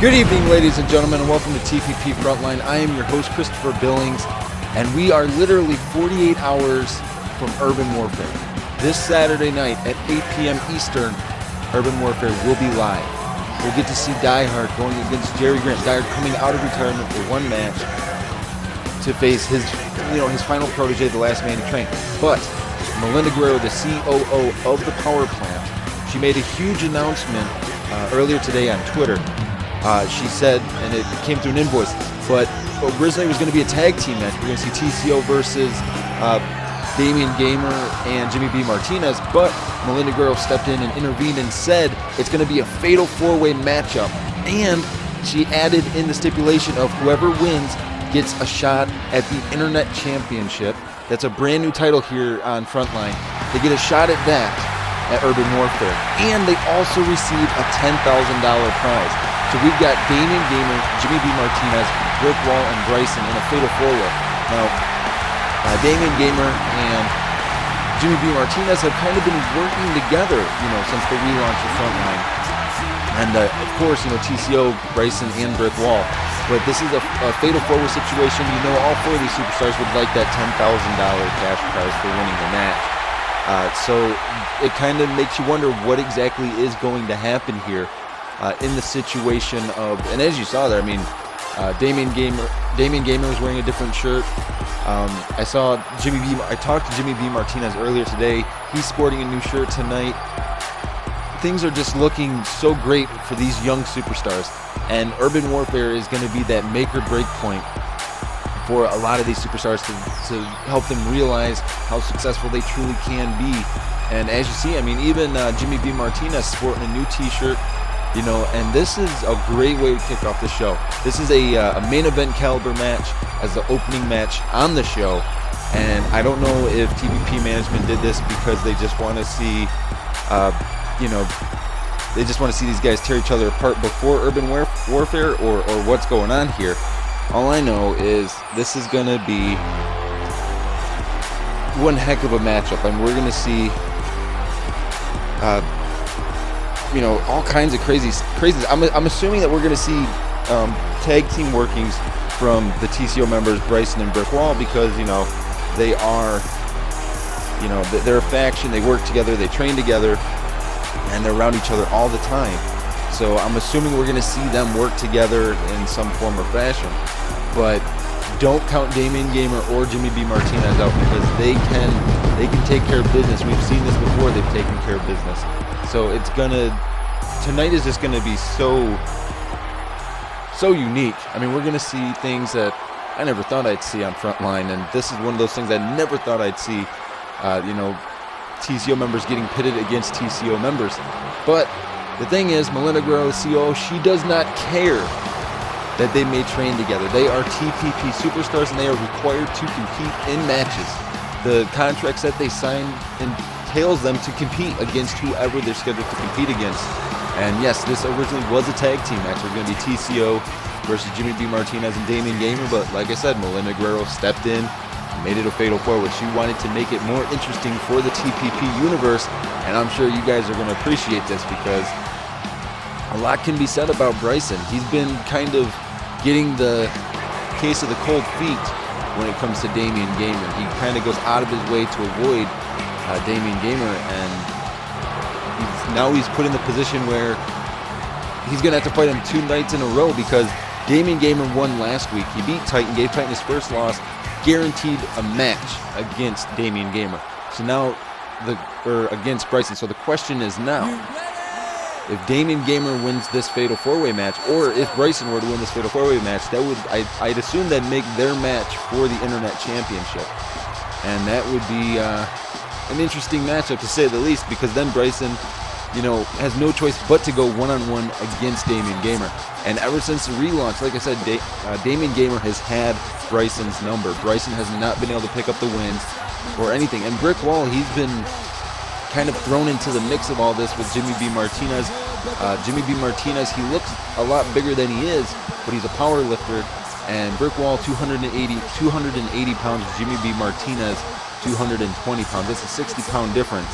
Good evening, ladies and gentlemen, and welcome to TPP Frontline. I am your host, Christopher Billings, and we are literally 48 hours from Urban Warfare. This Saturday night at 8 p.m. Eastern, Urban Warfare will be live. We'll get to see Die Hard going against Jerry Grant. Die Hard coming out of retirement for one match to face his final protege, the last man to train. But Melinda Guerrero, the COO of the power plant, she made a huge announcement earlier today on Twitter. She said, and it came through an invoice, but originally it was going to be a tag team match. We're going to see TCO versus Damian Gamer and Jimmy B. Martinez, but Melinda Guerrero stepped in and intervened and said it's going to be a fatal four-way matchup. And she added in the stipulation of whoever wins gets a shot at the Internet Championship. That's a brand new title here on Frontline. They get a shot at that at Urban Warfare. And they also receive a $10,000 prize. So we've got Damian Gamer, Jimmy B. Martinez, Rick Wall, and Bryson in a fatal four-way. Now, Damian Gamer and Jimmy B. Martinez have kind of been working together, since the relaunch of Frontline. And of course, TCO, Bryson, and Brick Wall. But this is a fatal four-way situation. All four of these superstars would like that $10,000 cash prize for winning the match. So it kind of makes you wonder what exactly is going to happen here. In the situation of, and as you saw there, Damian Gamer was wearing a different shirt. I talked to Jimmy B. Martinez earlier today. He's sporting a new shirt tonight. Things are just looking so great for these young superstars, and Urban Warfare is going to be that make or break point for a lot of these superstars to help them realize how successful they truly can be. And as you see, even Jimmy B. Martinez sporting a new t-shirt. And this is a great way to kick off the show. This is a main event caliber match as the opening match on the show. And I don't know if TPP management did this because they just want to see, they just want to see these guys tear each other apart before Urban Warfare or what's going on here. All I know is this is going to be one heck of a matchup. And we're going to see all kinds of crazies. I'm assuming that we're going to see tag team workings from the TCO members, Bryson and Brick Wall, because they are, they're a faction. They work together, they train together, and they're around each other all the time. So I'm assuming we're going to see them work together in some form or fashion. But don't count Damian Gamer or Jimmy B. Martinez out, because they can take care of business. We've seen this before. They've taken care of business. So tonight is just gonna be so unique. We're gonna see things that I never thought I'd see on Frontline, and this is one of those things I never thought I'd see. TCO members getting pitted against TCO members. But the thing is, Melinda Guerrero, COO, she does not care that they may train together. They are TPP superstars, and they are required to compete in matches. The contracts that they sign entails them to compete against whoever they're scheduled to compete against. And yes, this originally was a tag team match. It was going to be TCO versus Jimmy B. Martinez and Damian Gamer, but like I said, Melinda Guerrero stepped in, made it a fatal four-way. She wanted to make it more interesting for the TPP universe, and I'm sure you guys are going to appreciate this, because a lot can be said about Bryson. He's been kind of getting the case of the cold feet when it comes to Damian Gamer. He kind of goes out of his way to avoid Damian Gamer, and now he's put in the position where he's going to have to fight him 2 nights in a row, because Damian Gamer won last week. He beat Titan, gave Titan his first loss, guaranteed a match against Damian Gamer. So now, against Bryson. So the question is now, if Damian Gamer wins this fatal four-way match, or if Bryson were to win this fatal four-way match, that would, I'd assume that'd make their match for the Internet Championship. And that would be an interesting matchup, to say the least, because then Bryson, has no choice but to go one-on-one against Damian Gamer. And ever since the relaunch, like I said, Damian Gamer has had Bryson's number. Bryson has not been able to pick up the wins or anything. And Brick Wall, he's been kind of thrown into the mix of all this with Jimmy B. Martinez. Jimmy B. Martinez, he looks a lot bigger than he is, but he's a power lifter. And Brick Wall, 280 pounds. Jimmy B. Martinez, 220 pounds. That's a 60-pound difference.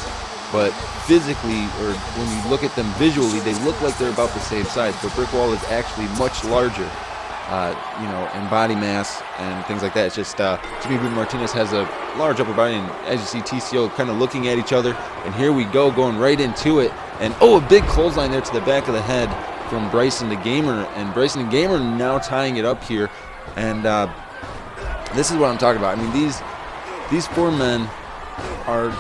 but physically, or when you look at them visually, they look like they're about the same size, but Brick Wall is actually much larger, in body mass and things like that. It's just Jimmy B. Martinez has a large upper body, and as you see, TCO kind of looking at each other, and here we go, going right into it, and a big clothesline there to the back of the head from Bryson to Gamer, and Bryson and Gamer now tying it up here, and this is what I'm talking about. I mean, these four men are...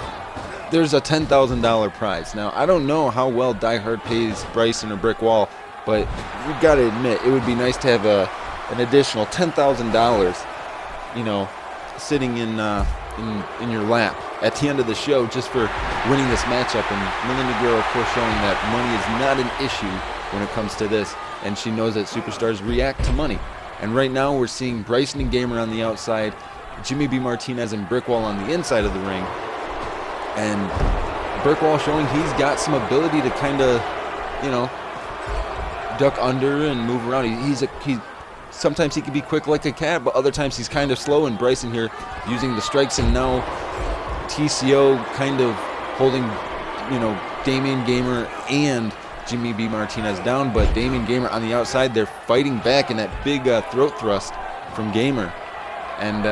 There's a $10,000 prize. Now, I don't know how well Die Hard pays Bryson or Brick Wall, but you've got to admit, it would be nice to have an additional $10,000, sitting in your lap at the end of the show just for winning this matchup. And Melinda Guerrero, of course, showing that money is not an issue when it comes to this, and she knows that superstars react to money. And right now, we're seeing Bryson and Gamer on the outside, Jimmy B. Martinez and Brick Wall on the inside of the ring. And Brick Wall showing he's got some ability to kind of, duck under and move around. He sometimes he can be quick like a cat, but other times he's kind of slow. And Bryson here using the strikes, and now TCO kind of holding, Damian Gamer and Jimmy B. Martinez down. But Damian Gamer on the outside, they're fighting back in that big throat thrust from Gamer. And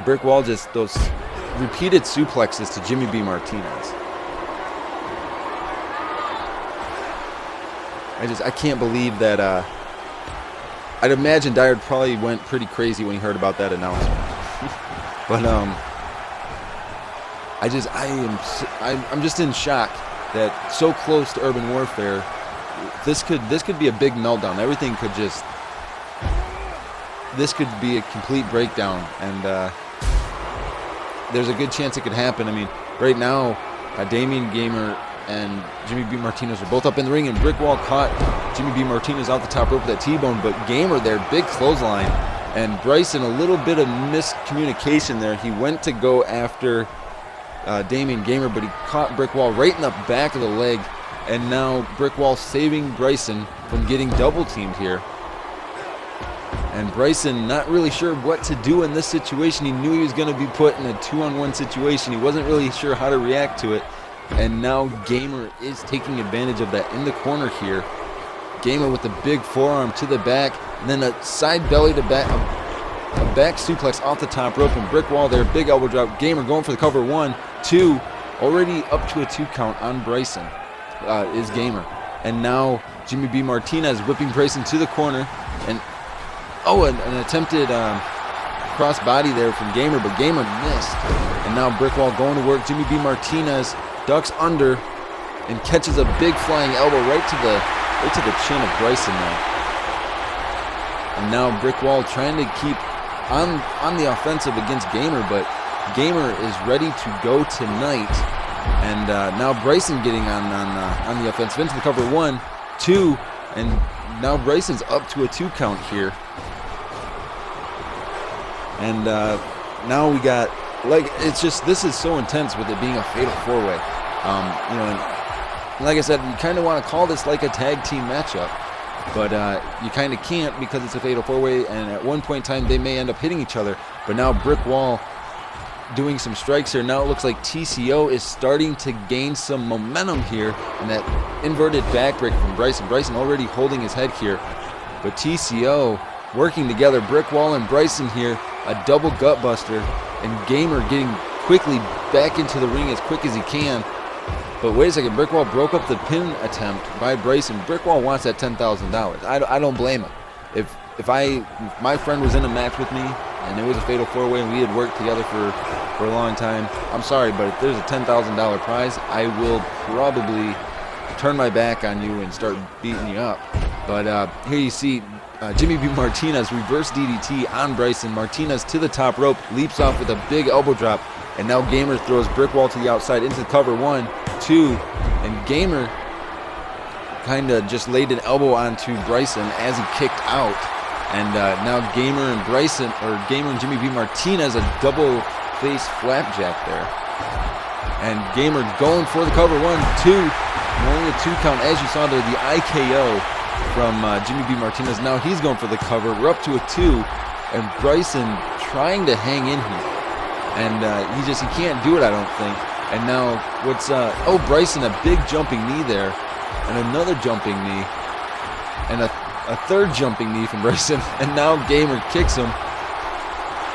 Brick Wall just those repeated suplexes to Jimmy B. Martinez. I can't believe that. I'd imagine Dyer probably went pretty crazy when he heard about that announcement. But I'm just in shock that so close to Urban Warfare, this could be a big meltdown. Everything could just. This could be a complete breakdown, and there's a good chance it could happen. I mean, right now, Damian Gamer and Jimmy B. Martinez are both up in the ring, and Brick Wall caught Jimmy B. Martinez out the top rope with that T-bone, but Gamer there, big clothesline, and Bryson, a little bit of miscommunication there. He went to go after Damian Gamer, but he caught Brick Wall right in the back of the leg, and now Brick Wall saving Bryson from getting double-teamed here. And Bryson not really sure what to do in this situation. He knew he was going to be put in a 2-on-1 situation. He wasn't really sure how to react to it. And now Gamer is taking advantage of that in the corner here. Gamer with the big forearm to the back, and then a side belly to back, a back suplex off the top rope, and Brick Wall there, big elbow drop. Gamer going for the cover, 1, 2, already up to a 2 count on Bryson is Gamer. And now Jimmy B. Martinez whipping Bryson to the corner, and an attempted cross body there from Gamer, but Gamer missed. And now Brick Wall going to work. Jimmy B. Martinez ducks under and catches a big flying elbow right to the chin of Bryson now. And now Brick Wall trying to keep on the offensive against Gamer, but Gamer is ready to go tonight. And now Bryson getting on the offensive into the cover, 1, 2, and now Bryson's up to a 2 count here. And now we got, this is so intense with it being a fatal 4-way. And like I said, you kind of want to call this like a tag team matchup, but you kind of can't because it's a fatal 4-way, and at one point in time they may end up hitting each other. But now Brick Wall doing some strikes here. Now it looks like TCO is starting to gain some momentum here, and that inverted backbreaker from Bryson. Bryson already holding his head here, but TCO working together. Brick Wall and Bryson here, a double gut buster, and Gamer getting quickly back into the ring as quick as he can. But wait a second, Brick Wall broke up the pin attempt by Bryson. Brick Wall wants that $10,000. I don't blame him. If my friend was in a match with me and it was a fatal 4-way and we had worked together for a long time, I'm sorry, but if there's a $10,000 prize, I will probably turn my back on you and start beating you up. But here you see Jimmy B. Martinez reverse DDT on Bryson. Martinez to the top rope, leaps off with a big elbow drop, and now Gamer throws Brick Wall to the outside into the cover, 1, 2, and Gamer kind of just laid an elbow onto Bryson as he kicked out. And now Gamer and Bryson, or Gamer and Jimmy B. Martinez, a double face flapjack there. And Gamer going for the cover, 1, 2, and only a 2 count as you saw there, the IKO from Jimmy B. Martinez. Now he's going for the cover. We're up to a 2, and Bryson trying to hang in here. And he can't do it, I don't think. And now Bryson, a big jumping knee there, and another jumping knee, and a third jumping knee from Bryson. And now Gamer kicks him.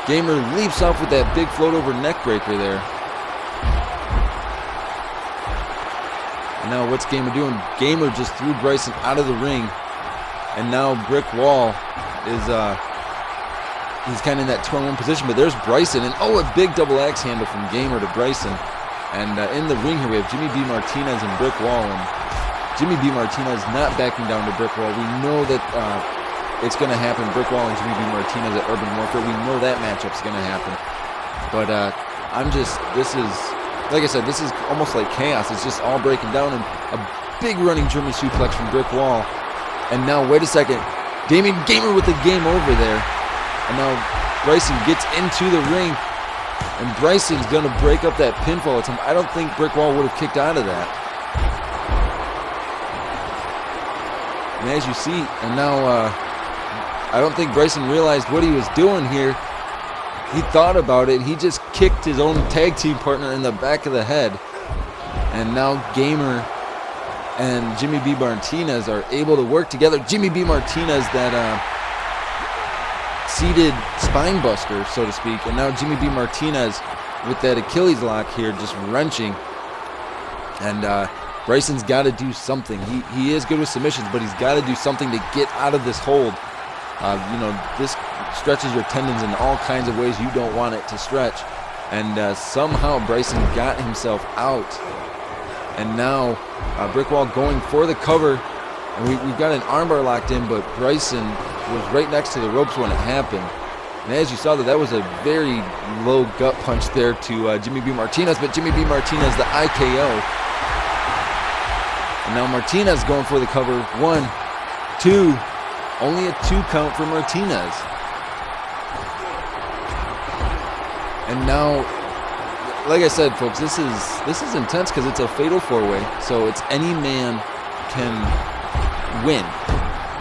Gamer leaps off with that big float over neck breaker there. And now what's Gamer doing? Gamer just threw Bryson out of the ring. And now Brick Wall is he's kind of in that 2-on-1 position, but there's Bryson, and a big double axe handle from Gamer to Bryson. And in the ring here, we have Jimmy B. Martinez and Brick Wall. And Jimmy B. Martinez not backing down to Brick Wall. We know that it's going to happen. Brick Wall and Jimmy B. Martinez at Urban Warfare. We know that matchup's going to happen. But this is, like I said, this is almost like chaos. It's just all breaking down. And a big running German suplex from Brick Wall. And now, wait a second. Damian Gamer with the game over there. And now Bryson gets into the ring. And Bryson's going to break up that pinfall attempt. I don't think Brick Wall would have kicked out of that. And as you see, and now I don't think Bryson realized what he was doing here. He thought about it. He just kicked his own tag team partner in the back of the head. And now Gamer and Jimmy B. Martinez are able to work together. Jimmy B. Martinez, that seated spine buster, so to speak. And now Jimmy B. Martinez with that Achilles lock here, just wrenching. And Bryson's got to do something. He is good with submissions, but he's got to do something to get out of this hold. This stretches your tendons in all kinds of ways you don't want it to stretch. And somehow Bryson got himself out. And now Brick Wall going for the cover. And we've got an armbar locked in, but Bryson was right next to the ropes when it happened. And as you saw, that was a very low gut punch there to Jimmy B. Martinez, but Jimmy B. Martinez, the IKO. And now Martinez going for the cover. 1, 2, only a 2 count for Martinez. And now, like I said, folks, this is intense because it's a fatal 4-way, so it's any man can win,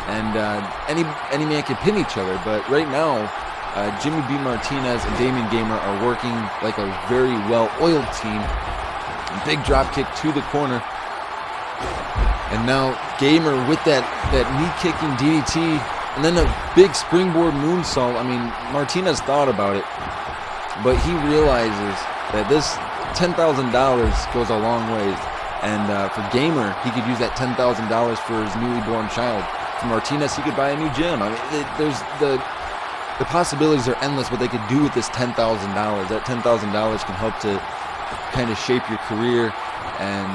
and any man can pin each other. But right now, Jimmy B. Martinez and Damian Gamer are working like a very well-oiled team. Big drop kick to the corner, and now Gamer with that knee-kicking DDT, and then a big springboard moonsault. I mean, Martinez thought about it, but he realizes that this $10,000 goes a long ways. And for Gamer, he could use that $10,000 for his newly born child. For Martinez, he could buy a new gym. I mean, there's the possibilities are endless what they could do with this $10,000. That $10,000 can help to kind of shape your career and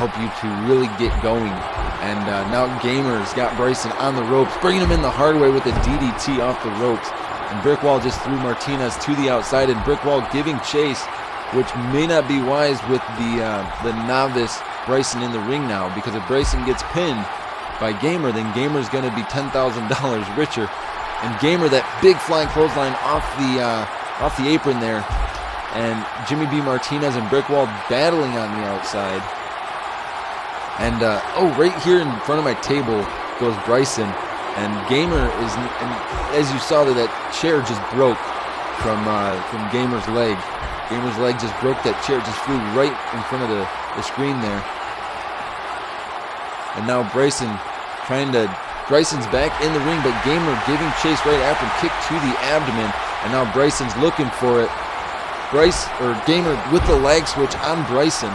help you to really get going. And now Gamer's got Bryson on the ropes, bringing him in the hard way with the DDT off the ropes. And Brick Wall just threw Martinez to the outside, and Brick Wall giving chase, which may not be wise with the novice Bryson in the ring now, because if Bryson gets pinned by Gamer, then Gamer's going to be $10,000 richer. And Gamer, that big flying clothesline off the apron there, and Jimmy B. Martinez and Brick Wall battling on the outside. And right here in front of my table goes Bryson, and Gamer is, and as you saw that chair just broke from Gamer's leg. Gamer's leg just broke. That chair just flew right in front of the screen there. And now Bryson's back in the ring, but Gamer giving chase right after him, kick to the abdomen. And now Bryson's looking for it. Gamer with the leg switch on Bryson.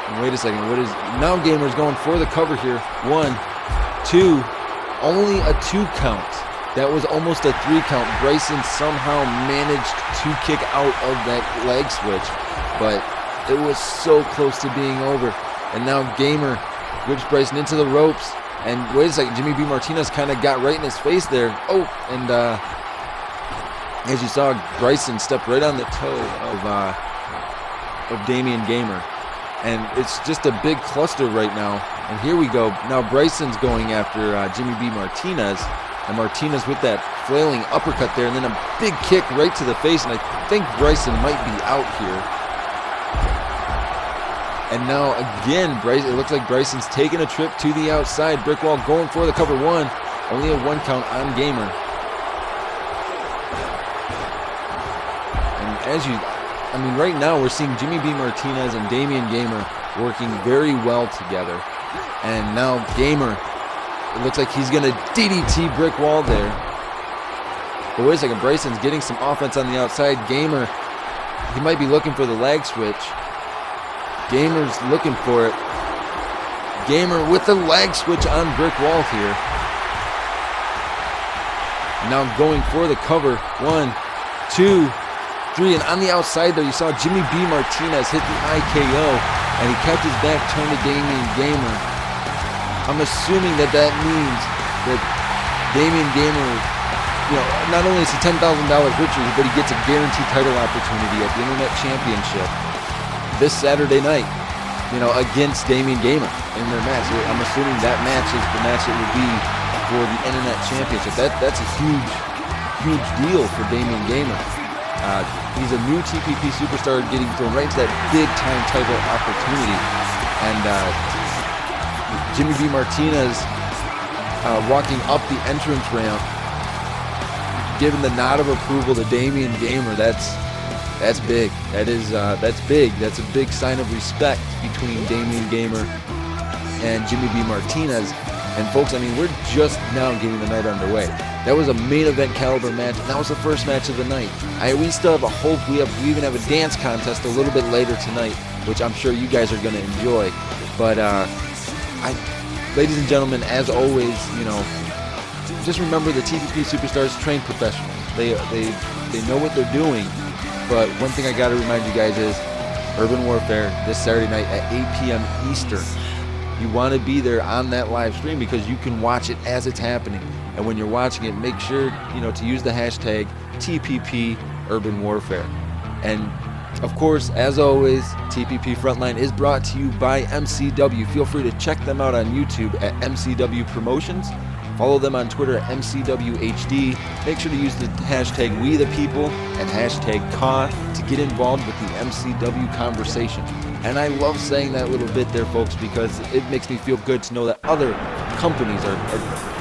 And wait a second, now Gamer's going for the cover here. 1, 2, only a 2 count. That was almost a 3 count. Bryson somehow managed to kick out of that leg switch, but it was so close to being over. And now Gamer whips Bryson into the ropes. And wait a second, Jimmy B. Martinez kind of got right in his face there. And as you saw, Bryson stepped right on the toe of Damian Gamer. And it's just a big cluster right now. And here we go. Now Bryson's going after Jimmy B. Martinez. And Martinez with that flailing uppercut there, and then a big kick right to the face, and I think Bryson might be out here. And now again, it looks like Bryson's taking a trip to the outside. Brick Wall going for the cover. 1, only a 1 count on Gamer. And I mean, right now we're seeing Jimmy B. Martinez and Damian Gamer working very well together. And now Gamer, it looks like he's going to DDT brick wall there. But wait a second, Bryson's getting some offense on the outside. Gamer, he might be looking for the lag switch. Gamer's looking for it. Gamer with the lag switch on brick wall here. Now going for the cover. 1, 2, 3. And on the outside there, you saw Jimmy B. Martinez hit the IKO. And he kept his back turned to Damian Gamer. I'm assuming that means that Damian Gamer, not only is he $10,000 richer, but he gets a guaranteed title opportunity at the Internet Championship this Saturday night, against Damian Gamer in their match. I'm assuming that match is the match that will be for the Internet Championship. That's a huge deal for Damian Gamer. He's a new TPP superstar getting thrown right into that big-time title opportunity. And Jimmy B. Martinez walking up the entrance ramp, giving the nod of approval to Damian Gamer. That's big. That's big. That's a big sign of respect between Damian Gamer and Jimmy B. Martinez. And folks, I mean, we're just now getting the night underway. That was a main event caliber match. That was the first match of the night. We still have a hope. We even have a dance contest a little bit later tonight, which I'm sure you guys are going to enjoy. But ladies and gentlemen, as always, just remember the TPP superstars train professionals. They know what they're doing. But one thing I got to remind you guys is Urban Warfare this Saturday night at 8 p.m. Eastern. You want to be there on that live stream because you can watch it as it's happening. And when you're watching it, make sure to use the hashtag TPP Urban Warfare. And of course, as always, TPP Frontline is brought to you by MCW. Feel free to check them out on YouTube at MCW Promotions. Follow them on Twitter at MCWHD. Make sure to use the hashtag WeThePeople and hashtag CAW to get involved with the MCW conversation. And I love saying that little bit there, folks, because it makes me feel good to know that other companies are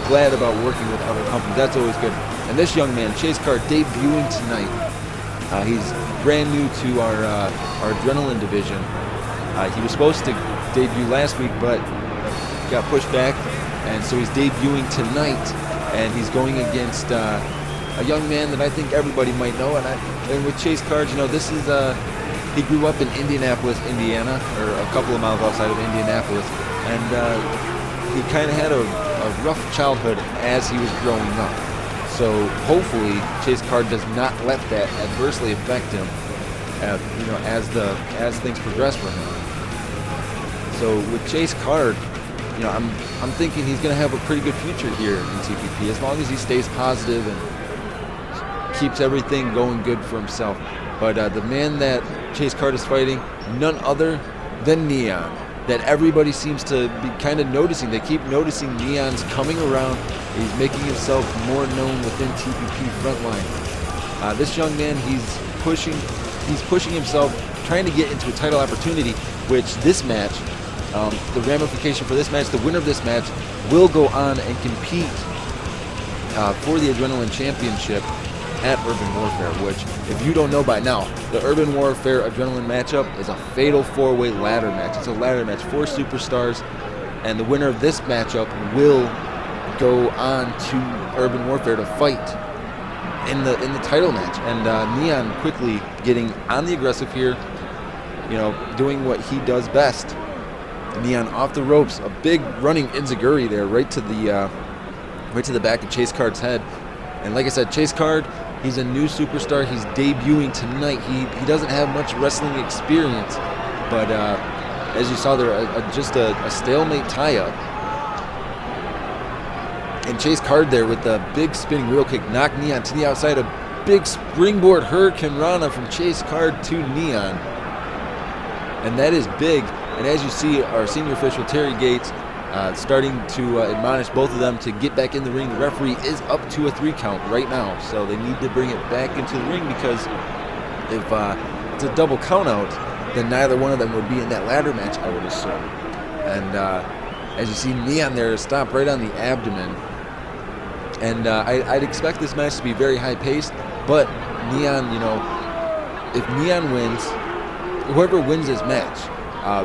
glad about working with other companies. That's always good. And this young man, Chase Card, debuting tonight. He's brand new to our Adrenaline division. He was supposed to debut last week, but got pushed back. And so he's debuting tonight, and he's going against a young man that I think everybody might know. And with Chase Card, this is he grew up in Indianapolis, Indiana, or a couple of miles outside of Indianapolis, and he kind of had a rough childhood as he was growing up. So hopefully Chase Card does not let that adversely affect him, as things progress for him. So with Chase Card, I'm thinking he's going to have a pretty good future here in TPP as long as he stays positive and keeps everything going good for himself. But the man that Chase Card is fighting, none other than Neon, that everybody seems to be kind of noticing. They keep noticing Neon's coming around. He's making himself more known within TPP Frontline. This young man, he's pushing himself, trying to get into a title opportunity, which this match, the ramification for this match, the winner of this match will go on and compete for the Adrenaline Championship at Urban Warfare, which, if you don't know by now, the Urban Warfare Adrenaline matchup is a fatal four-way ladder match. It's a ladder match, 4 superstars, and the winner of this matchup will go on to Urban Warfare to fight in the title match. And Neon quickly getting on the aggressive here, doing what he does best. Neon off the ropes, a big running enziguri there, right to the back of Chase Card's head. And like I said, Chase Card, he's a new superstar. He's debuting tonight. He doesn't have much wrestling experience, but as you saw there, just a stalemate tie-up. And Chase Card there with the big spinning wheel kick knocked Neon to the outside. A big springboard Hurricane Rana from Chase Card to Neon. And that is big. And as you see, our senior official, Terry Gates, starting to admonish both of them to get back in the ring. The referee is up to a 3 count right now, so they need to bring it back into the ring, because if it's a double count out, then neither one of them would be in that ladder match, I would assume. And as you see, Neon there stop right on the abdomen. And I'd expect this match to be very high-paced, but Neon, if Neon wins, whoever wins this match,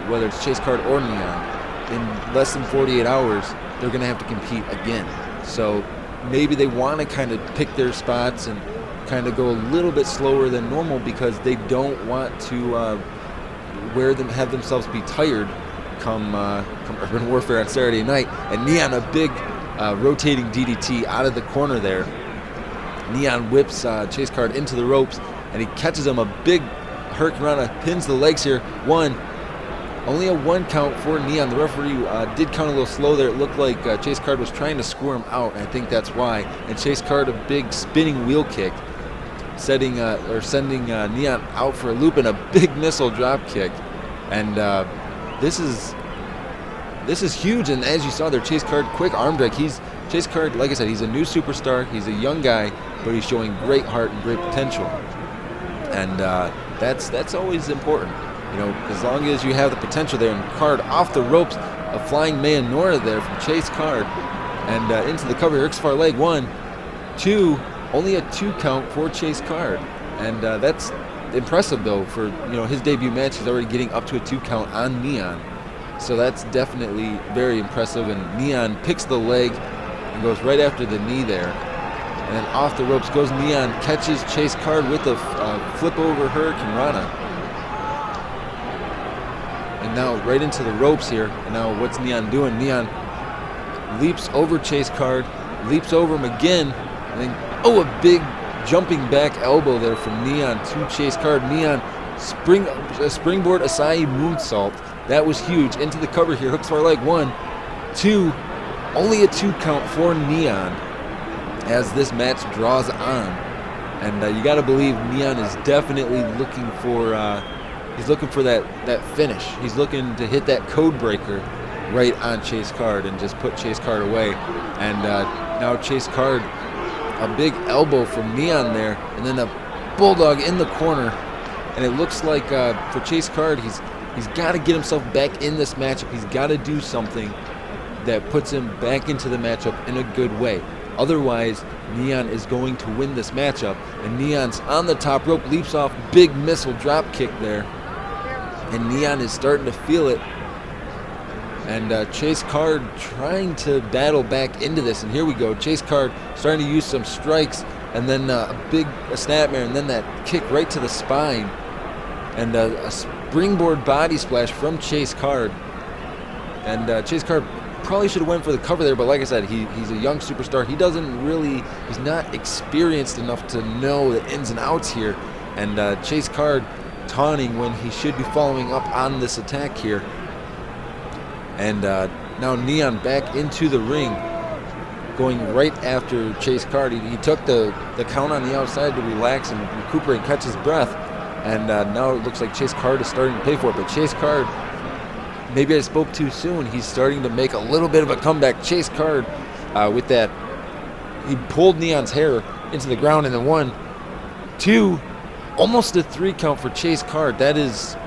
whether it's Chase Card or Neon, in less than 48 hours, they're going to have to compete again. So maybe they want to kind of pick their spots and kind of go a little bit slower than normal because they don't want to have themselves be tired come Urban Warfare on Saturday night. And Neon, a big rotating DDT out of the corner there. Neon whips Chase Card into the ropes, and he catches him. A big Hurricanrana, pins the legs here. Only a 1 count for Neon. The referee did count a little slow there. It looked like Chase Card was trying to square him out, and I think that's why. And Chase Card, a big spinning wheel kick, sending Neon out for a loop, and a big missile drop kick. And this is huge. And as you saw there, Chase Card, quick arm drag. Chase Card, like I said, he's a new superstar. He's a young guy, but he's showing great heart and great potential. And that's always important. You know, as long as you have the potential there. And Card off the ropes, a flying Mayanora there from Chase Card, and into the cover. Hooks far leg, 1, 2, only a 2 count for Chase Card, and that's impressive though for his debut match. He's already getting up to a 2 count on Neon, so that's definitely very impressive. And Neon picks the leg and goes right after the knee there, and then off the ropes goes Neon, catches Chase Card with a flip over Hurricanrana. And now right into the ropes here. And now what's Neon doing? Neon leaps over Chase Card, leaps over him again, and then, a big jumping back elbow there from Neon to Chase Card. Neon springboard Asai moonsault. That was huge. Into the cover here. Hooks far leg, 1, 2, only a 2 count for Neon as this match draws on. And you got to believe Neon is definitely looking for that finish. He's looking to hit that code breaker right on Chase Card and just put Chase Card away. And now Chase Card, a big elbow from Neon there, and then a bulldog in the corner. And it looks like for Chase Card, he's got to get himself back in this matchup. He's got to do something that puts him back into the matchup in a good way. Otherwise, Neon is going to win this matchup. And Neon's on the top rope, leaps off, big missile drop kick there. And Neon is starting to feel it. And Chase Card trying to battle back into this. And here we go. Chase Card starting to use some strikes. And then a snapmare. And then that kick right to the spine. And a springboard body splash from Chase Card. And Chase Card probably should have went for the cover there. But like I said, he's a young superstar. He's not experienced enough to know the ins and outs here. And Chase Card taunting when he should be following up on this attack here. And now Neon back into the ring, going right after Chase Card. He took the count on the outside to relax and recuperate and catch his breath. And now it looks like Chase Card is starting to pay for it. But Chase Card, maybe I spoke too soon. He's starting to make a little bit of a comeback. Chase Card with that, he pulled Neon's hair into the ground, and then 1, 2, almost a 3 count for Chase Card. That is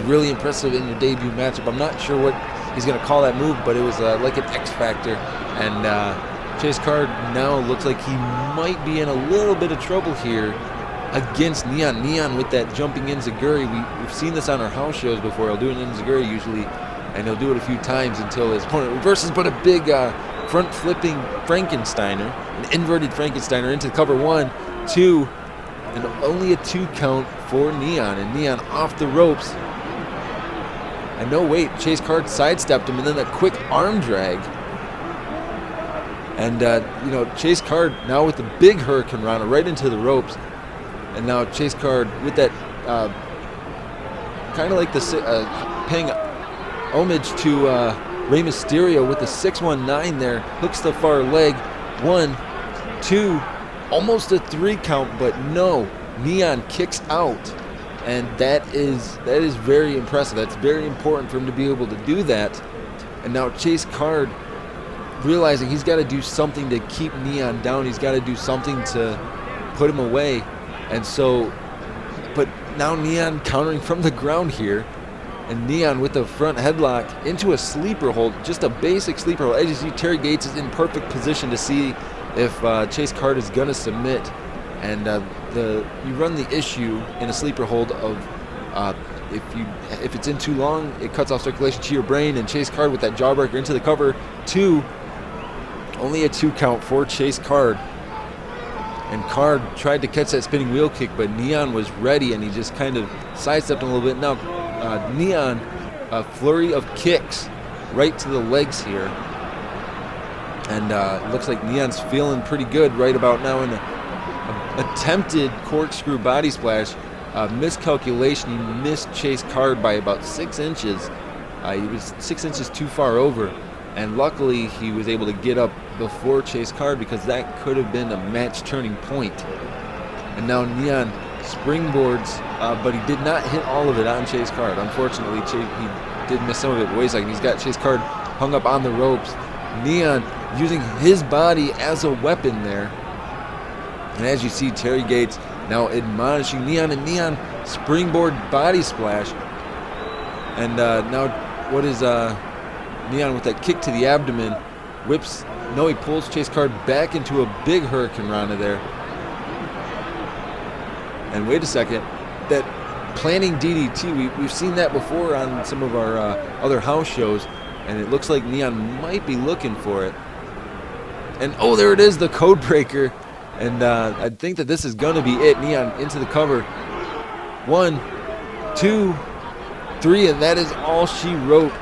really impressive in your debut matchup. I'm not sure what he's going to call that move, but it was like an X factor. And Chase Card now looks like he might be in a little bit of trouble here against Neon. Neon with that jumping enziguri. We've seen this on our house shows before. He'll do an enziguri usually, and he'll do it a few times until his opponent reverses. But a big front flipping Frankensteiner, an inverted Frankensteiner into the cover. 1, 2. And only a 2 count for Neon. And Neon off the ropes. And no, wait, Chase Card sidestepped him, and then a quick arm drag. And, Chase Card now with the big Hurricanrana right into the ropes. And now Chase Card with that, kind of like paying homage to Rey Mysterio with the 619 there. Hooks the far leg. 1, 2. Almost a 3 count, but no, Neon kicks out, and that is very impressive. That's very important for him to be able to do that. And now Chase Card realizing he's got to do something to keep Neon down. He's got to do something to put him away. And so, but now Neon countering from the ground here, and Neon with the front headlock into a sleeper hold, just a basic sleeper hold. As you see, Terry Gates is in perfect position to see if Chase Card is going to submit. and you run the issue in a sleeper hold of if it's in too long, it cuts off circulation to your brain, and Chase Card with that jawbreaker into the cover. Only a 2 count for Chase Card. And Card tried to catch that spinning wheel kick, but Neon was ready, and he just kind of sidestepped him a little bit. Now, Neon, a flurry of kicks right to the legs here. And it looks like Neon's feeling pretty good right about now in an attempted corkscrew body splash. Miscalculation, he missed Chase Card by about 6 inches. He was 6 inches too far over. And luckily, he was able to get up before Chase Card, because that could have been a match turning point. And now Neon springboards, but he did not hit all of it on Chase Card. Unfortunately, he did miss some of it. But wait a second, he's got Chase Card hung up on the ropes. Neon using his body as a weapon there. And as you see, Terry Gates now admonishing Neon, and Neon springboard body splash. And now what is Neon with that kick to the abdomen, whips, no, he pulls Chase Card back into a big Hurricane Rana there. And wait a second, that planning DDT, we've seen that before on some of our other house shows, and it looks like Neon might be looking for it. And oh, there it is, the code breaker. And I think that this is going to be it. Neon into the cover. 1, 2, 3, and that is all she wrote.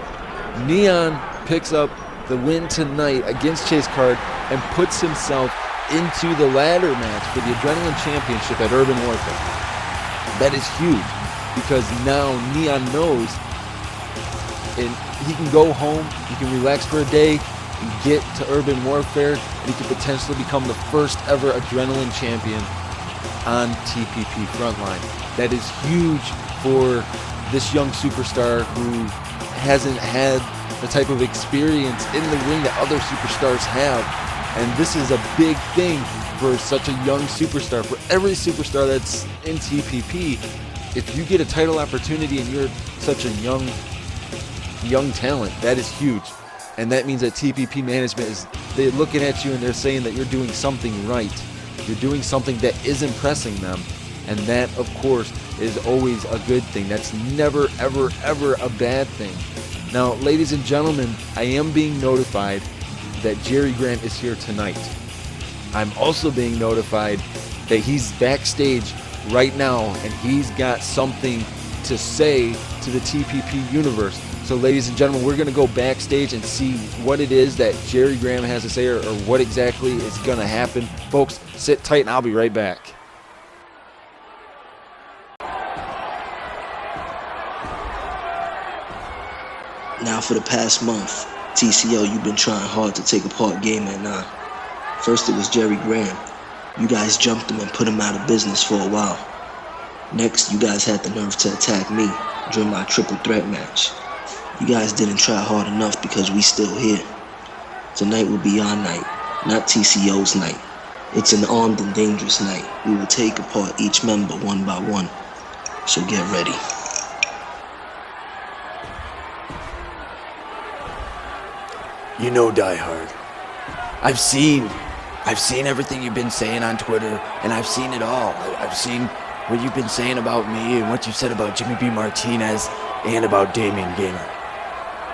Neon picks up the win tonight against Chase Card and puts himself into the ladder match for the Adrenaline Championship at Urban Warfare. That is huge, because now Neon knows, and he can go home, he can relax for a day, and get to Urban Warfare, and he could potentially become the first ever Adrenaline Champion on TPP Frontline. That is huge for this young superstar who hasn't had the type of experience in the ring that other superstars have. And this is a big thing for such a young superstar. For every superstar that's in TPP, if you get a title opportunity and you're such a young talent, that is huge. And that means that TPP management they're looking at you and they're saying that you're doing something right. You're doing something that is impressing them. And that, of course, is always a good thing. That's never, ever, ever a bad thing. Now, ladies and gentlemen, I am being notified that Jerry Grant is here tonight. I'm also being notified that he's backstage right now, and he's got something to say to the TPP universe. So, ladies and gentlemen, we're going to go backstage and see what it is that Jerry Graham has to say, or what exactly is going to happen. Folks, sit tight, and I'll be right back. Now for the past month, TCO, you've been trying hard to take apart Game at 9. First it was Jerry Graham. You guys jumped him and put him out of business for a while. Next, you guys had the nerve to attack me during my triple threat match. You guys didn't try hard enough because we still here. Tonight will be our night, not TCO's night. It's an armed and dangerous night. We will take apart each member one by one. So get ready. You know, Die Hard, I've seen everything you've been saying on Twitter, and I've seen it all. I've seen what you've been saying about me and what you said about Jimmy B. Martinez and about Damian Gamer.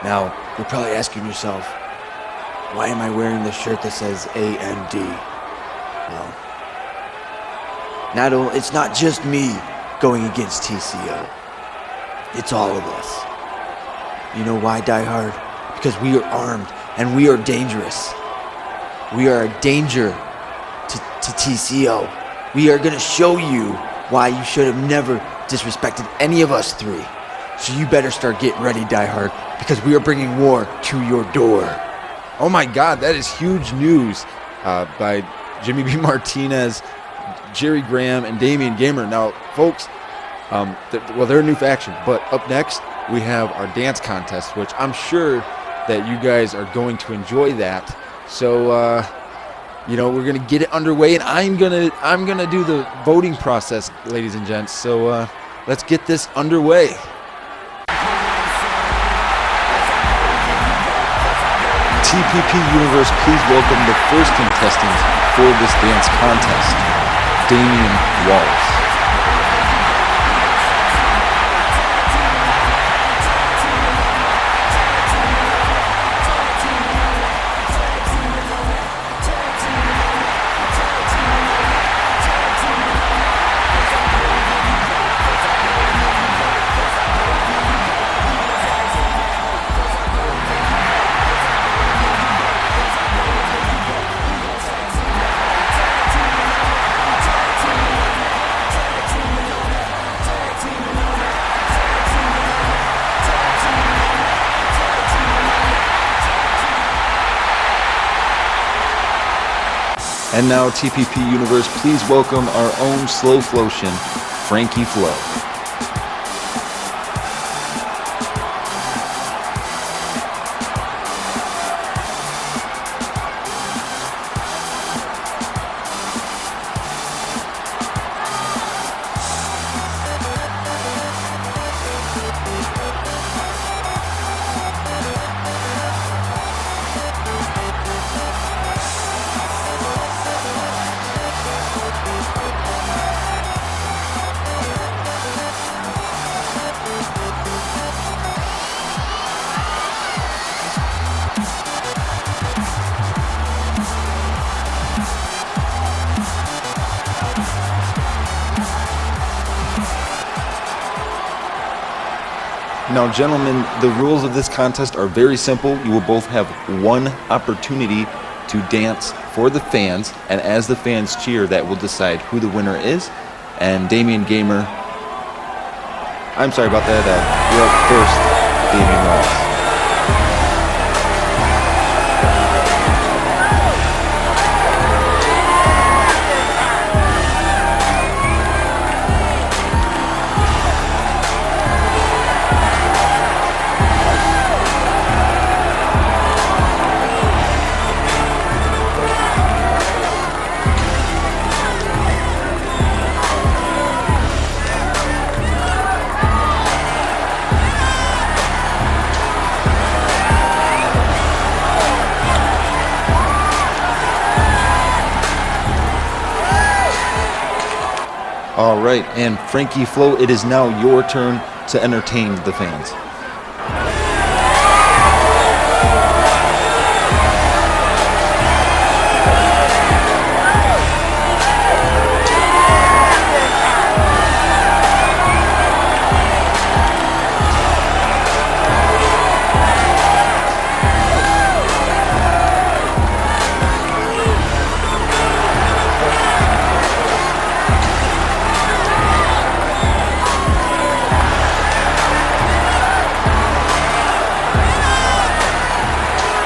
Now, you're probably asking yourself, why am I wearing the shirt that says AMD? Well, it's not just me going against TCO. It's all of us. You know why, Die Hard? Because we are armed and we are dangerous. We are a danger to TCO. We are going to show you why you should have never disrespected any of us three. So you better start getting ready, Die Hard, because we are bringing war to your door. Oh my God, that is huge news by Jimmy B. Martinez, Jerry Graham, and Damian Gamer. Now, folks, they're a new faction, but up next we have our dance contest, which I'm sure that you guys are going to enjoy that. So, we're gonna get it underway, and I'm gonna do the voting process, ladies and gents. So, let's get this underway. TPP Universe, please welcome the first contestant for this dance contest. Damian Wallace. And now, TPP Universe, please welcome our own slow flotion, Frankie Flo. Now, gentlemen, the rules of this contest are very simple. You will both have one opportunity to dance for the fans, and as the fans cheer, that will decide who the winner is. And Damian Gamer, I'm sorry about that, you're up first, Damian Wallace. All right, and Frankie Flo, it is now your turn to entertain the fans.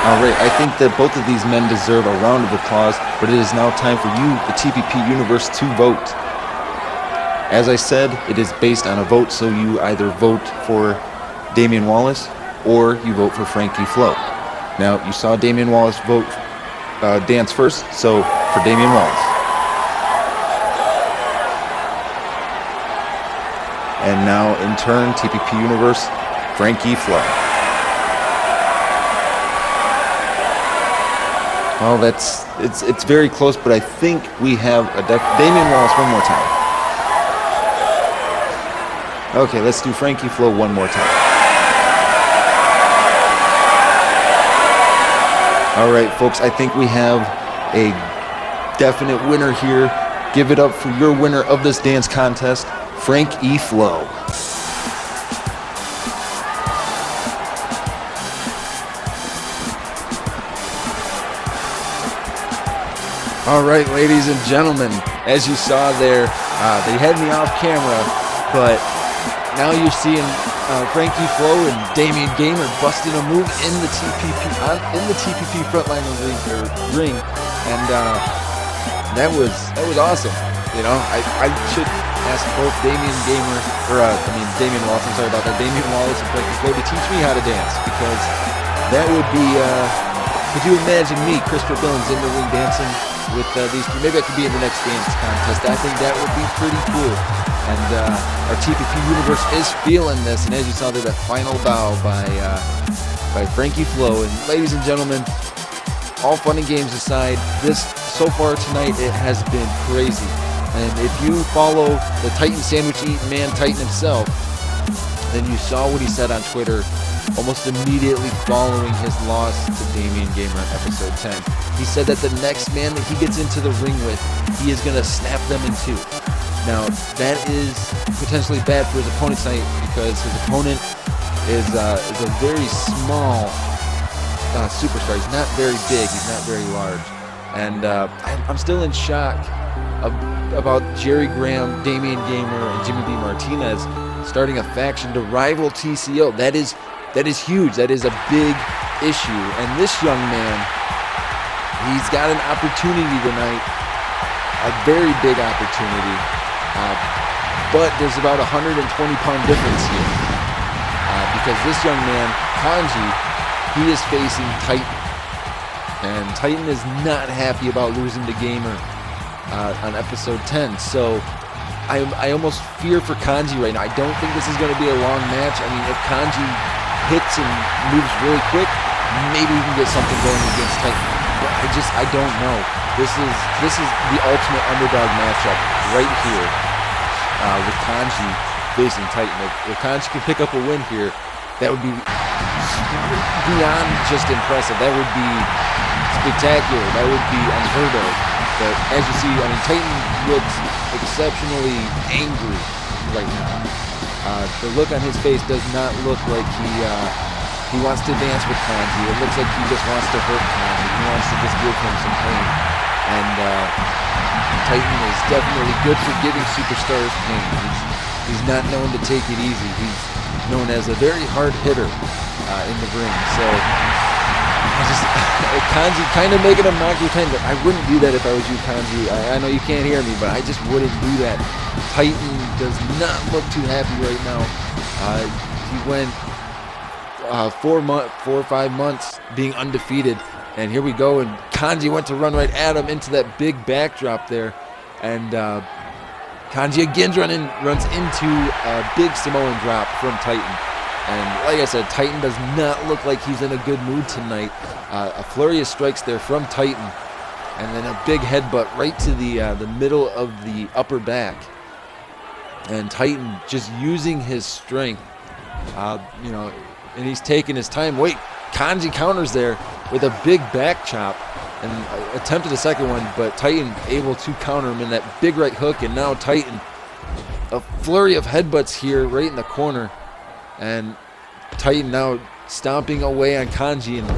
All right, I think that both of these men deserve a round of applause, but it is now time for you, the TPP Universe, to vote. As I said, it is based on a vote, so you either vote for Damian Wallace or you vote for Frankie Flo. Now, you saw Damian Wallace dance first, so for Damian Wallace. And now, in turn, TPP Universe, Frankie Flo. Well, it's very close, but I think we have Damian Wallace one more time. Okay, let's do Frankie Flo one more time. All right, folks, I think we have a definite winner here. Give it up for your winner of this dance contest, Frankie Flo. All right, ladies and gentlemen, as you saw there, they had me off camera, but now you're seeing Frankie Flo and Damian Gamer busting a move in the TPP Frontline ring, and that was awesome. You know, I should ask both Damian Wallace. I'm sorry about that. Damian Wallace and Frankie Flo to teach me how to dance, because that would be. Could you imagine me, Christopher Billings, in the ring dancing with these two? Maybe I could be in the next dance contest. I think that would be pretty cool. And our TPP Universe is feeling this. And as you saw there, that final bow by Frankie Flo. And ladies and gentlemen, all fun and games aside, this so far tonight, it has been crazy. And if you follow the Titan sandwich eating man, Titan himself, then you saw what he said on Twitter almost immediately following his loss to Damian Gamer in episode 10. He said that the next man that he gets into the ring with, he is going to snap them in two. Now, that is potentially bad for his opponent tonight because his opponent is a very small superstar. He's not very big. He's not very large. And I'm still in shock about Jerry Graham, Damian Gamer, and Jimmy B. Martinez starting a faction to rival TCO. That is huge. That is a big issue. And this young man, he's got an opportunity tonight, a very big opportunity. But there's about a 120-pound difference here. Because this young man, Kanji, he is facing Titan. And Titan is not happy about losing to Gamer on episode 10. So I almost fear for Kanji right now. I don't think this is going to be a long match. I mean, if Kanji hits and moves really quick, maybe he can get something going against Titan. But I don't know. This is the ultimate underdog matchup right here with Kanji facing Titan. If Kanji can pick up a win here, that would be beyond just impressive. That would be spectacular. That would be unheard of. But as you see, I mean, Titan looks exceptionally angry right now. The look on his face does not look like he wants to dance with Kanji. It looks like he just wants to hurt Kanji. He wants to just give him some pain. And Titan is definitely good for giving superstars pain. He's not known to take it easy. He's known as a very hard hitter in the ring. So Kanji kind of making a mockery time, but I wouldn't do that if I was you, Kanji. I know you can't hear me, but I just wouldn't do that. Titan does not look too happy right now. He went 4 or 5 months being undefeated, and here we go, and Kanji went to run right at him into that big backdrop there, and Kanji again runs into a big Samoan drop from Titan. And like I said, Titan does not look like he's in a good mood tonight. A flurry of strikes there from Titan, and then a big headbutt right to the middle of the upper back. And Titan just using his strength, and he's taking his time. Wait, Kanji counters there with a big back chop and attempted a second one, but Titan able to counter him in that big right hook. And now Titan, a flurry of headbutts here right in the corner. And Titan now stomping away on Kanji. And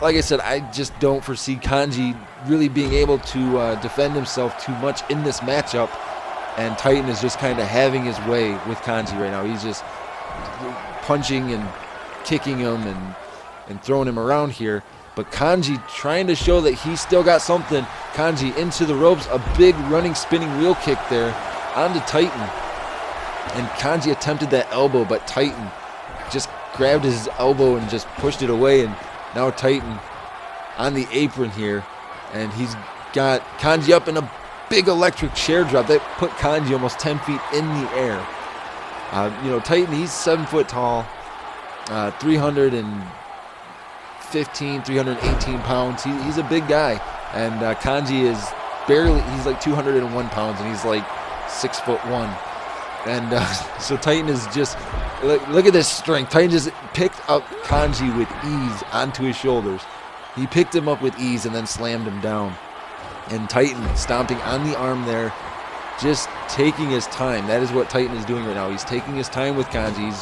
like I said, I just don't foresee Kanji really being able to defend himself too much in this matchup. And Titan is just kind of having his way with Kanji right now. He's just punching and kicking him and throwing him around here. But Kanji trying to show that he's still got something. Kanji into the ropes. A big running spinning wheel kick there onto Titan. And Kanji attempted that elbow, but Titan just grabbed his elbow and just pushed it away. And now Titan on the apron here. And he's got Kanji up in a big electric chair drop. That put Kanji almost 10 feet in the air. Titan, he's 7 foot tall, 318 pounds. He's a big guy. And Kanji is he's like 201 pounds, and he's like 6'1". And so Titan is just, look at this strength. Titan just picked up Kanji with ease onto his shoulders. He picked him up with ease and then slammed him down. And Titan stomping on the arm there, just taking his time. That is what Titan is doing right now. He's taking his time with Kanji.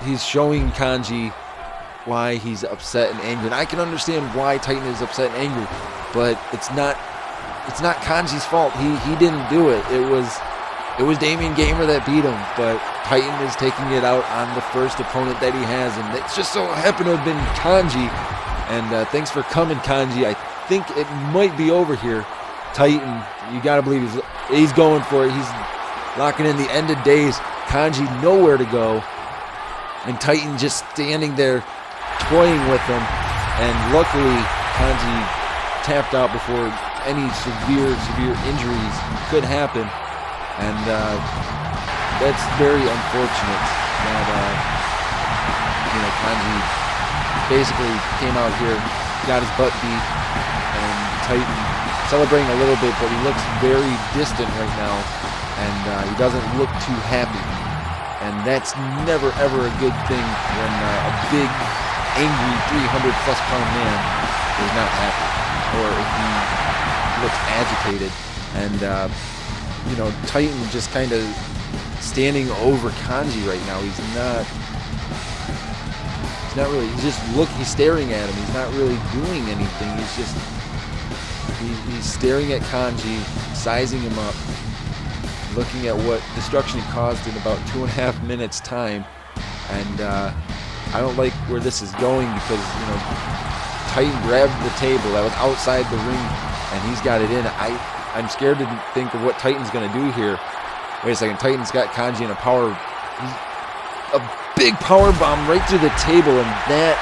He's showing Kanji why he's upset and angry. And I can understand why Titan is upset and angry, but it's not Kanji's fault. He didn't do it. It was Damian Gamer that beat him, but Titan is taking it out on the first opponent that he has, and it's just so happened to have been Kanji. And thanks for coming, Kanji. I think it might be over here. Titan, you gotta believe he's going for it. He's locking in the end of days. Kanji nowhere to go, and Titan just standing there toying with him. And luckily, Kanji tapped out before any severe injuries could happen. And that's very unfortunate that Kanji basically came out here, got his butt beat, and Titan celebrating a little bit, but he looks very distant right now, and he doesn't look too happy. And that's never, ever a good thing when a big, angry 300-plus pound man is not happy, or if he looks agitated. And, Titan just kind of standing over Kanji right now. He's not really, he's staring at him. He's not really doing anything. He's staring at Kanji, sizing him up, looking at what destruction he caused in about 2.5 minutes time. And I don't like where this is going because, Titan grabbed the table that was outside the ring and he's got it in. I'm scared to think of what Titan's going to do here. Wait a second, Titan's got Kanji in a big power bomb right through the table, and that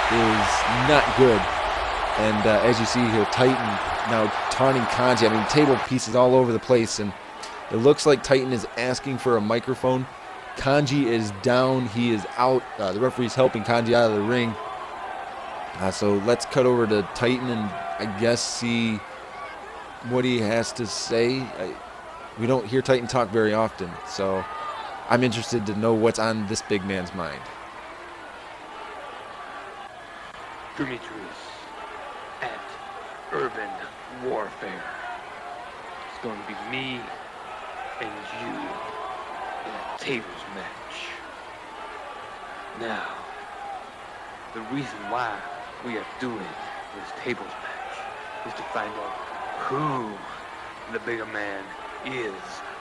is not good. And as you see here, Titan now taunting Kanji. I mean, table pieces all over the place, and it looks like Titan is asking for a microphone. Kanji is down. He is out. The referee's helping Kanji out of the ring. So let's cut over to Titan and I guess see what he has to say. We don't hear Titan talk very often, so I'm interested to know what's on this big man's mind. Demetrius at Urban Warfare. It's going to be me and you in a tables match. Now, the reason why we are doing this tables match is to find out who the bigger man is,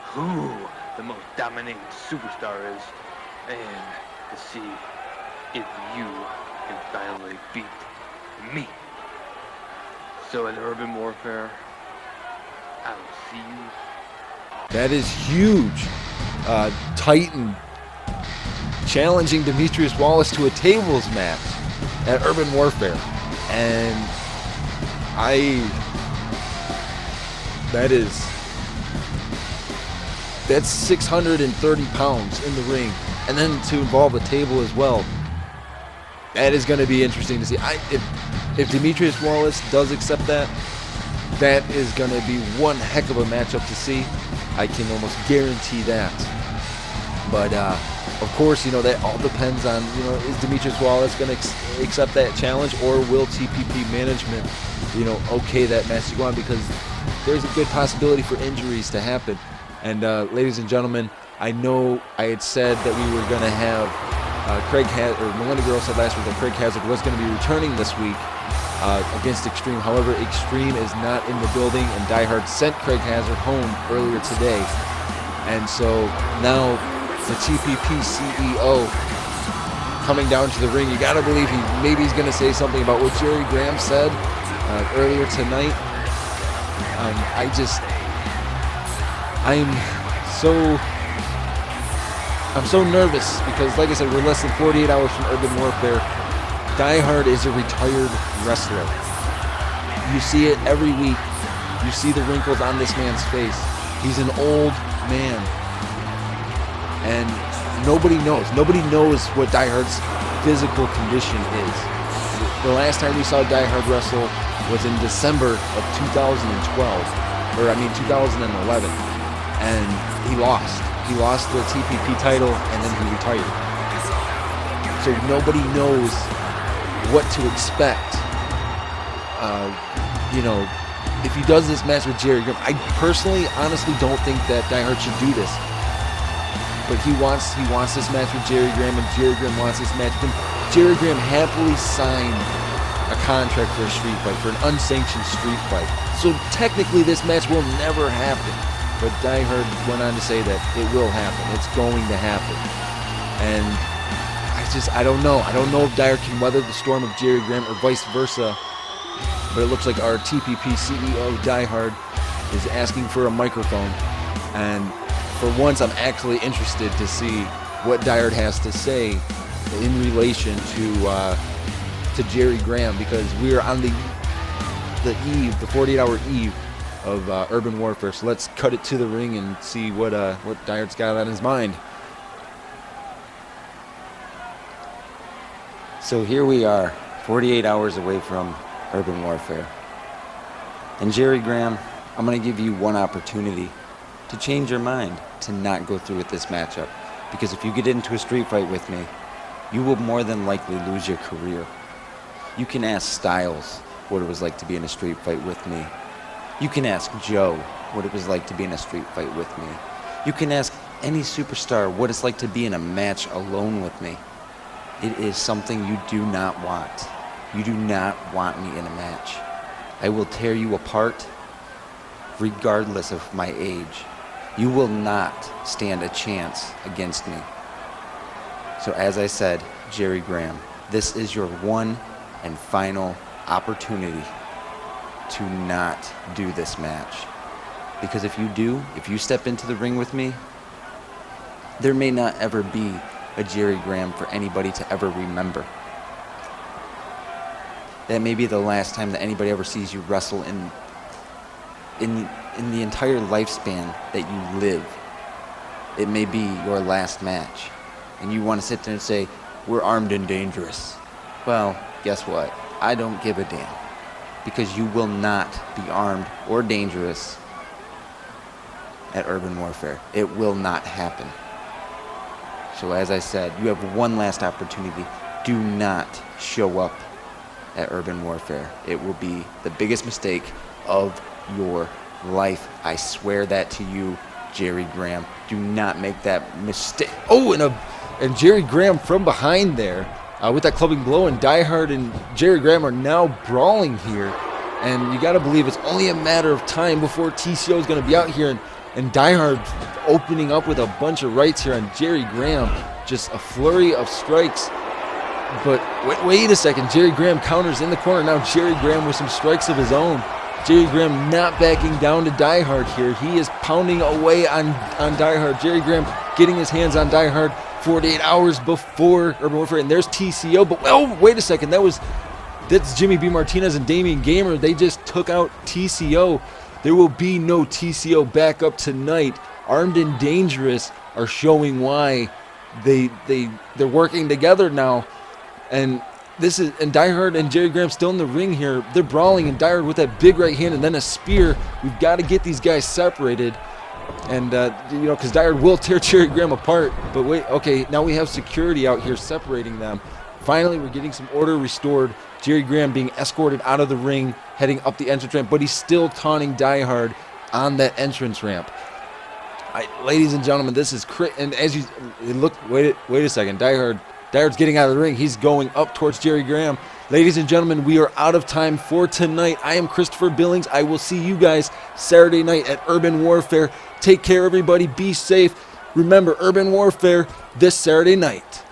who the most dominating superstar is, and to see if you can finally beat me. So in Urban Warfare, I will see you. That is huge. Titan challenging Demetrius Wallace to a tables match at Urban Warfare. And that's 630 pounds in the ring. And then to involve a table as well. That is going to be interesting to see. If Demetrius Wallace does accept that, that is going to be one heck of a matchup to see. I can almost guarantee that. But of course, that all depends on, is Demetrius Wallace going to accept that challenge, or will TPP management, okay that match to go on, because there's a good possibility for injuries to happen. And ladies and gentlemen, I know I had said that we were going to have Melinda Girl said last week that Craig Hazard was going to be returning this week against Extreme. However, Extreme is not in the building, and Die Hard sent Craig Hazard home earlier today. And so now the TPP CEO coming down to the ring. You got to believe he's going to say something about what Jerry Graham said earlier tonight. I'm so nervous because, like I said, we're less than 48 hours from Urban Warfare. Die Hard is a retired wrestler. You see it every week. You see the wrinkles on this man's face. He's an old man. And nobody knows. Nobody knows what Die Hard's physical condition is. The last time we saw Die Hard wrestle was in December of 2011. And he lost. He lost the TPP title, and then he retired. So nobody knows what to expect. If he does this match with Jerry Graham, I personally, honestly don't think that Die Hard should do this. But he wants this match with Jerry Graham, and Jerry Graham wants this match with him. Jerry Graham happily signed a contract for a street fight, for an unsanctioned street fight. So technically, this match will never happen. But Die Hard went on to say that it will happen. It's going to happen. And I don't know. I don't know if Die Hard can weather the storm of Jerry Graham or vice versa. But it looks like our TPP CEO, Die Hard, is asking for a microphone. And for once, I'm actually interested to see what Die Hard has to say in relation to Jerry Graham, because we are on the 48-hour eve of Urban Warfare. So let's cut it to the ring and see what Die Hard's got on his mind. So here we are, 48 hours away from Urban Warfare. And Jerry Graham, I'm going to give you one opportunity to change your mind, to not go through with this matchup. Because if you get into a street fight with me, you will more than likely lose your career. You can ask Styles what it was like to be in a street fight with me. You can ask Joe what it was like to be in a street fight with me. You can ask any superstar what it's like to be in a match alone with me. It is something you do not want. You do not want me in a match. I will tear you apart regardless of my age. You will not stand a chance against me. So as I said, Jerry Graham, this is your one and final opportunity to not do this match. Because if you do, if you step into the ring with me, there may not ever be a Jerry Graham for anybody to ever remember. That may be the last time that anybody ever sees you wrestle in the entire lifespan that you live. It may be your last match. And you want to sit there and say, we're armed and dangerous. Well, guess what? I don't give a damn. Because you will not be armed or dangerous at Urban Warfare. It will not happen. So as I said, you have one last opportunity. Do not show up at Urban Warfare. It will be the biggest mistake of your life. I swear that to you, Jerry Graham. Do not make that mistake. Oh, and Jerry Graham from behind there with that clubbing blow, and Die Hard and Jerry Graham are now brawling here. And you got to believe it's only a matter of time before TCO is going to be out here. And Die Hard opening up with a bunch of rights here on Jerry Graham. Just a flurry of strikes. But wait a second. Jerry Graham counters in the corner. Now Jerry Graham with some strikes of his own. Jerry Graham not backing down to Die Hard here. He is pounding away on Die Hard. Jerry Graham getting his hands on Die Hard 48 hours before Urban Warfare. And there's TCO. But, oh, wait a second. That's Jimmy B. Martinez and Damian Gamer. They just took out TCO. There will be no TCO backup tonight. Armed and Dangerous are showing why they're working together now. And Die Hard and Jerry Graham still in the ring here. They're brawling, and Die Hard with that big right hand and then a spear. We've got to get these guys separated. And, because Die Hard will tear Jerry Graham apart. But wait, okay, now we have security out here separating them. Finally, we're getting some order restored. Jerry Graham being escorted out of the ring, heading up the entrance ramp, but he's still taunting Die Hard on that entrance ramp. Ladies and gentlemen, this is and as you look, wait a second, Die Hard's getting out of the ring. He's going up towards Jerry Graham. Ladies and gentlemen, we are out of time for tonight. I am Christopher Billings. I will see you guys Saturday night at Urban Warfare. Take care, everybody. Be safe. Remember, Urban Warfare this Saturday night.